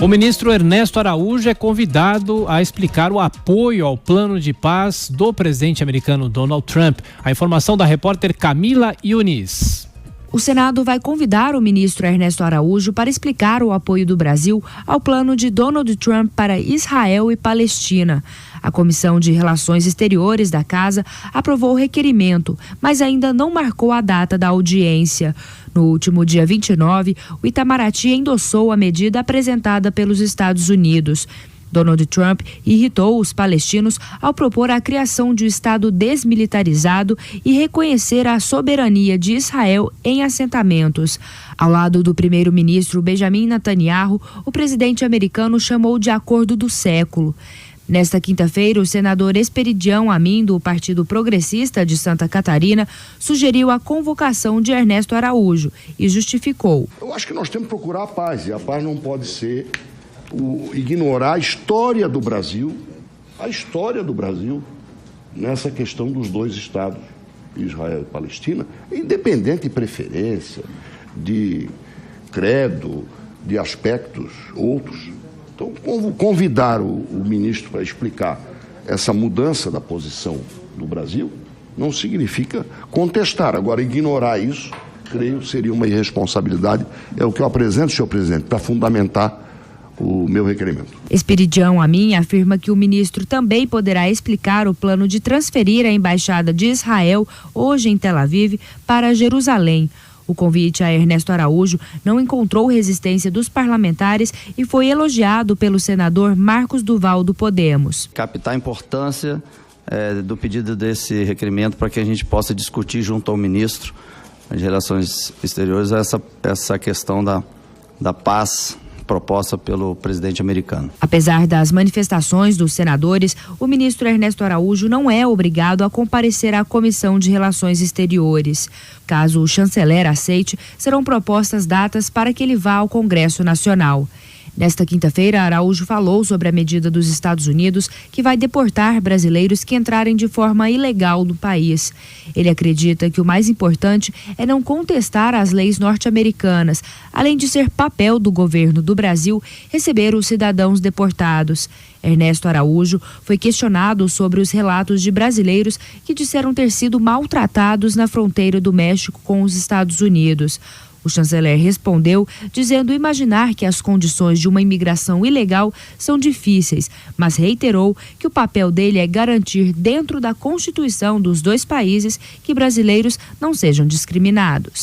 O ministro Ernesto Araújo é convidado a explicar o apoio ao plano de paz do presidente americano Donald Trump. A informação da repórter Camila Yunis. O Senado vai convidar o ministro Ernesto Araújo para explicar o apoio do Brasil ao plano de Donald Trump para Israel e Palestina. A Comissão de Relações Exteriores da Casa aprovou o requerimento, mas ainda não marcou a data da audiência. No último dia 29, o Itamaraty endossou a medida apresentada pelos Estados Unidos. Donald Trump irritou os palestinos ao propor a criação de um Estado desmilitarizado e reconhecer a soberania de Israel em assentamentos. Ao lado do primeiro-ministro Benjamin Netanyahu, o presidente americano chamou de acordo do século. Nesta quinta-feira, o senador Esperidião Amin, do Partido Progressista de Santa Catarina, sugeriu a convocação de Ernesto Araújo e justificou. Eu acho que nós temos que procurar a paz, e a paz não pode ser ignorar a história do Brasil nessa questão dos dois estados, Israel e Palestina, independente de preferência, de credo, de aspectos outros. Então, convidar o ministro para explicar essa mudança da posição do Brasil não significa contestar. Agora, ignorar isso, creio, seria uma irresponsabilidade. É o que eu apresento, senhor presidente, para fundamentar o meu requerimento. Esperidião Amin afirma que o ministro também poderá explicar o plano de transferir a embaixada de Israel, hoje em Tel Aviv, para Jerusalém. O convite a Ernesto Araújo não encontrou resistência dos parlamentares e foi elogiado pelo senador Marcos Duval, do Podemos. Captar a importância do pedido desse requerimento para que a gente possa discutir junto ao ministro de Relações Exteriores essa questão da paz proposta pelo presidente americano. Apesar das manifestações dos senadores, o ministro Ernesto Araújo não é obrigado a comparecer à Comissão de Relações Exteriores. Caso o chanceler aceite, serão propostas datas para que ele vá ao Congresso Nacional. Nesta quinta-feira, Araújo falou sobre a medida dos Estados Unidos que vai deportar brasileiros que entrarem de forma ilegal no país. Ele acredita que o mais importante é não contestar as leis norte-americanas, além de ser papel do governo do Brasil receber os cidadãos deportados. Ernesto Araújo foi questionado sobre os relatos de brasileiros que disseram ter sido maltratados na fronteira do México com os Estados Unidos. O chanceler respondeu dizendo imaginar que as condições de uma imigração ilegal são difíceis, mas reiterou que o papel dele é garantir dentro da Constituição dos dois países que brasileiros não sejam discriminados.